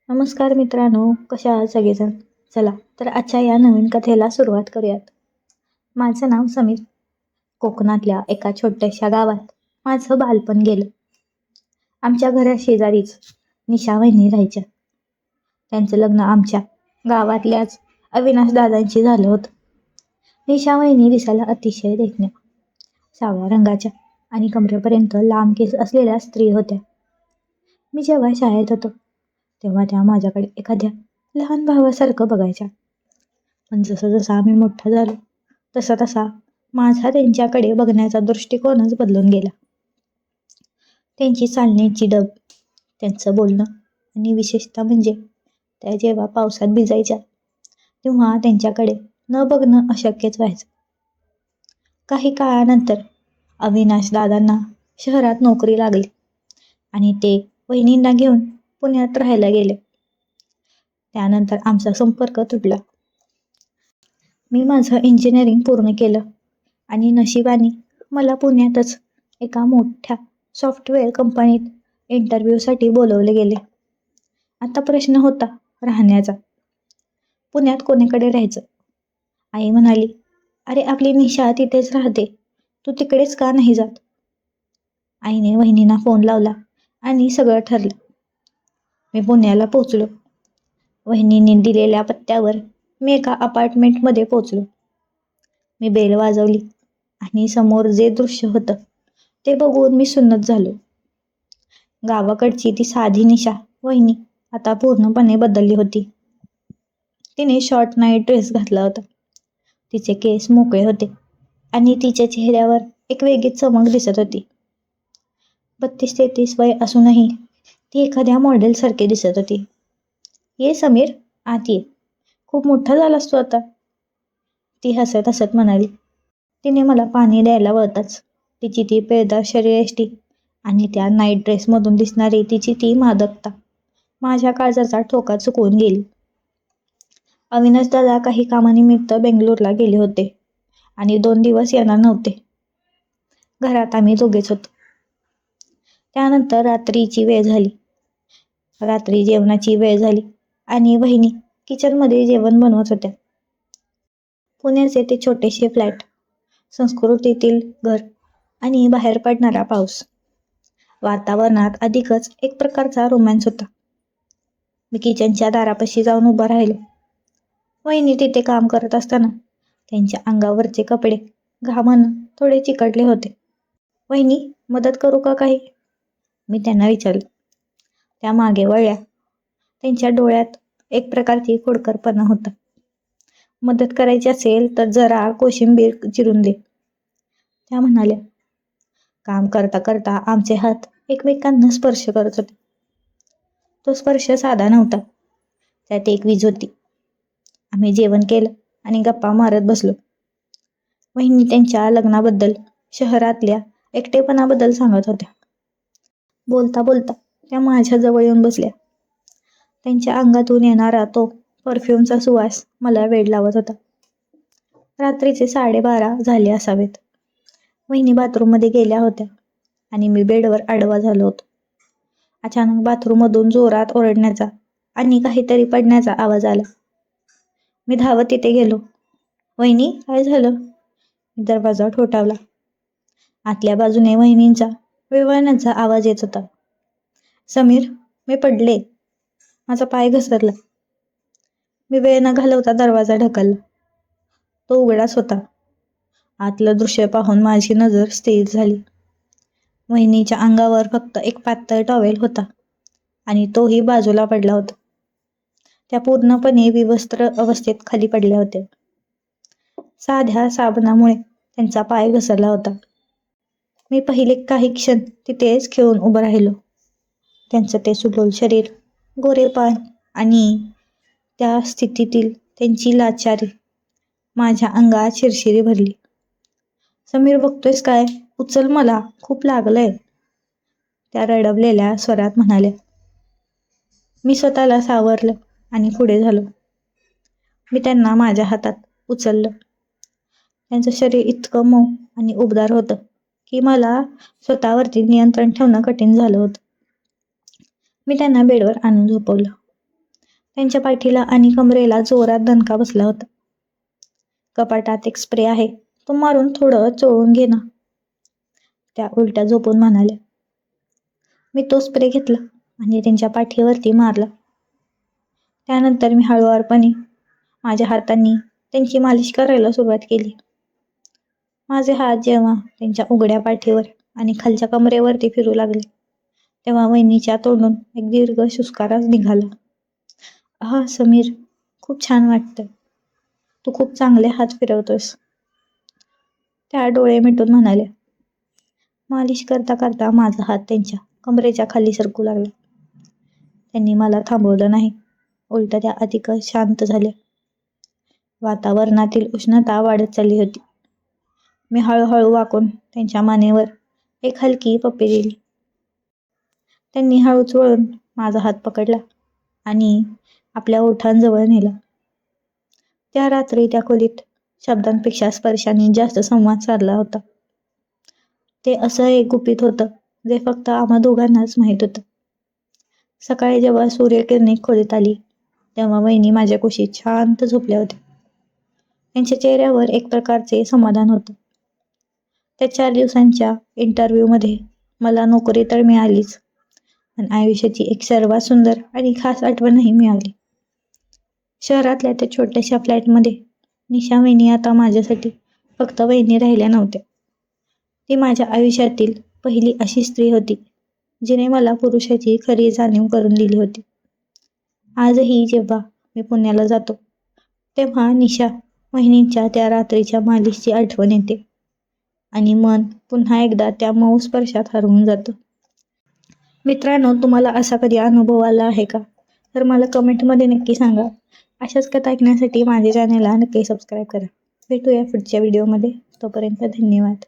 नमस्कार मित्रांनो, कशा आहात सगळेजण? चला तर आजच्या या नवीन कथेला सुरुवात करूयात. माझं नाव समीर. कोकणातल्या एका छोट्याशा गावात माझं बालपण गेलं. आमच्या घरा शेजारीच निशा वहिनी राहायच्या. त्यांचं लग्न आमच्या गावातल्याच अविनाश दादांशी झालं होतं. निशा वहिनी दिसायला अतिशय देखण्या, सावळ्या रंगाच्या आणि कमरेपर्यंत लांब केस असलेल्या स्त्री होत्या. मी जेव्हा शाळेत होतो तेव्हा त्या माझ्याकडे एखाद्या लहान भावासारखं बघायच्या. पण जसं जसं आम्ही मोठं झालो तसा तसा माझा त्यांच्याकडे बघण्याचा दृष्टिकोनच बदलून गेला. त्यांची चालण्याची डब, त्यांचं बोलणं आणि विशेषतः म्हणजे त्या जेव्हा पावसात भिजायच्या तेव्हा त्यांच्याकडे न बघणं अशक्यच व्हायचं. काही काळानंतर अविनाश दादांना शहरात नोकरी लागली आणि ते वहिनींना घेऊन पुण्यात राहायला गेले. त्यानंतर आमचा संपर्क तुटला. मी माझं इंजिनिअरिंग पूर्ण केलं आणि नशिबाने मला पुण्यातच एका मोठ्या सॉफ्टवेअर कंपनीत इंटरव्ह्यूसाठी बोलवले गेले. आता प्रश्न होता राहण्याचा. पुण्यात कोणाकडे राहायचं? आई म्हणाली, अरे आपली निशा तिथेच राहते, तू तिकडेच का नाही जात? आईने वहिनींना फोन लावला आणि सगळं ठरलं. मी पुण्याला पोचलो. वहिनींनी दिलेल्या पत्त्यावर मी एका अपार्टमेंटमध्ये पोचलो. मी बेल वाजवली आणि समोर जे दृश्य होतं ते बघून मी सुन्नत झालो. गावाकडची ती साधी निशा वहिनी आता पूर्णपणे बदलली होती. तिने शॉर्ट नाईट ड्रेस घातला होता. तिचे केस मोकळे होते आणि तिच्या चेहऱ्यावर एक वेगळीच चमक दिसत होती. 32-33 वय असूनही ती एखाद्या मॉडेलसारखी दिसत होती. ये समीर, आत ये, खूप मोठा झालास तू आता, ती हसत हसत म्हणाली. तिने मला पाणी द्यायला वळताच तिची ती पेरदार शरीरयष्टी आणि त्या नाईट ड्रेसमधून दिसणारी तिची ती मादकता माझ्या काळजाचा ठोका चुकवून गेली. अविनाश दादा काही कामानिमित्त बेंगलोरला गेले होते आणि 2 दिवस येणार नव्हते. घरात आम्ही दोघेच होतो. त्यानंतर रात्री जेवणाची वेळ झाली आणि वहिनी किचनमध्ये जेवण बनवत होत्या. पुण्याचे ते छोटेसे फ्लॅट, संस्कृतीतील घर आणि बाहेर पडणारा पाऊस, वातावरणात अधिकच एक प्रकारचा रोमॅन्स होता. मी किचनच्या दारापाशी जाऊन उभा राहिलो. वहिनी तिथे काम करत असताना त्यांच्या अंगावरचे कपडे घामानं थोडे चिकटले होते. वहिनी, मदत करू का काही? मी त्यांना विचारलं. त्या मागे वळल्या. त्यांच्या डोळ्यात एक प्रकारची खोडकरपणा होता. मदत करायची असेल तर जरा कोशिंबीर चिरून दे, त्या म्हणाल्या. काम करता करता आमचे हात एकमेकांना स्पर्श करत होते. तो स्पर्श साधा नव्हता, त्यात एक वीज होती. आम्ही जेवण केलं आणि गप्पा मारत बसलो. वहिनी त्यांच्या लग्नाबद्दल, शहरातल्या एकटेपणाबद्दल सांगत होत्या. बोलता बोलता त्या माझ्या जवळ येऊन बसल्या. त्यांच्या अंगातून येणारा तो परफ्यूमचा सुवास मला वेड लावत होता. रात्रीचे 12:30 झाले असावेत. वहिनी बाथरूममध्ये गेल्या होत्या आणि मी बेडवर आडवा झालो होतो. अचानक बाथरूममधून जोरात ओरडण्याचा आणि काहीतरी पडण्याचा आवाज आला. मी धावत तिथे गेलो. वहिनी, काय झालं? मी दरवाजा ठोठावला. आतल्या बाजूने वहिनींचा विव्हळण्याचा आवाज येत होता. समीर, मी पडले, माझा पाय घसरला. मी वेळ न घालवता दरवाजा ढकलला. तो उघडाच होता. आतलं दृश्य पाहून माझी नजर स्थिर झाली. वहिनीच्या अंगावर फक्त एक पातळ टॉवेल होता आणि तोही बाजूला पडला होता. त्या पूर्णपणे विवस्त्र अवस्थेत खाली पडल्या होत्या. साध्या साबणामुळे त्यांचा पाय घसरला होता. मी पहिले काही क्षण तिथेच खिळून उभं राहिलो. त्यांचं ते सुडोल शरीर, गोरेपान आणि त्या स्थितीतील त्यांची लाचारी माझ्या अंगात शिरशिरी भरली. समीर, बघतोयस काय? उचल मला, खूप लागलंय, त्या रडवलेल्या स्वरात म्हणाल्या. मी स्वतःला सावरलं आणि पुढे झालो. मी त्यांना माझ्या हातात उचललं. त्यांचं शरीर इतकं मऊ आणि उबदार होतं की मला स्वतःवरती नियंत्रण ठेवणं कठीण झालं होतं. मी त्यांना बेडवर आणून झोपवलं. त्यांच्या पाठीला आणि कमरेला जोरात दणका बसला होता. कपाटात एक स्प्रे आहे, तो मारून थोडं चोळून घे ना, त्या उलट्या झोपून म्हणाल्या. मी तो स्प्रे घेतला आणि त्यांच्या पाठीवरती मारला. त्यानंतर मी हळुवारपणे माझ्या हातांनी त्यांची मालिश करायला सुरुवात केली. माझे हात जेव्हा त्यांच्या उघड्या पाठीवर आणि खालच्या कमरेवरती फिरू लागले, तेव्हा वहिनीच्या तोंडून एक दीर्घ शुष्कारा निघाला. समीर, खूप छान वाटतंय. तू खूप चांगले हात फिरवतोस, त्या डोळे मिटून म्हणाल्या. मालिश करता करता माझा हात त्यांच्या कमरेच्या खाली सरकू लागला. त्यांनी मला थांबवलं नाही, उलट त्या अधिकच शांत झाल्या. वातावरणातील उष्णता वाढत चालली होती. मी हळूहळू वाकून त्यांच्या मानेवर एक हलकी पप्पी दिली. त्यांनी हळूच वळून माझा हात पकडला आणि आपल्या ओठांजवळ नेला. त्या रात्री त्या खोलीत शब्दांपेक्षा स्पर्शाने जास्त संवाद साधला होता. ते असं एक गुपित होतं जे फक्त आम्हा दोघांनाच माहीत होतं. सकाळी जेव्हा सूर्यकिरणे खोलीत आली, तेव्हा वहिनी माझ्या कुशीत शांत झोपल्या होत्या. त्यांच्या चेहऱ्यावर एक प्रकारचे समाधान होतं. त्या 4 दिवसांच्या इंटरव्ह्यूमध्ये मला नोकरी तर मिळालीच, पण आयुष्याची एक सर्वात सुंदर आणि खास आठवणही मिळाली. शहरातल्या त्या छोट्याशा फ्लॅटमध्ये निशा वहिनी आता माझ्यासाठी फक्त वहिनी राहिल्या नव्हत्या. ती माझ्या आयुष्यातील पहिली अशी स्त्री होती जिने मला पुरुषाची खरी जाणीव करून दिली होती. आजही जेव्हा मी पुण्याला जातो, तेव्हा निशा वहिनींच्या त्या रात्रीच्या मालिशची आठवण येते आणि मन पुन्हा एकदा त्या मऊ स्पर्शात हरवून जातं. मित्रांनो, तुम्हाला असा कधी अनुभव आला आहे का? तर मला कमेंटमध्ये नक्की सांगा. अशाच कथा ऐकण्यासाठी माझ्या चॅनेलला नक्की सबस्क्राईब करा. भेटूया पुढच्या व्हिडिओमध्ये. तोपर्यंत धन्यवाद.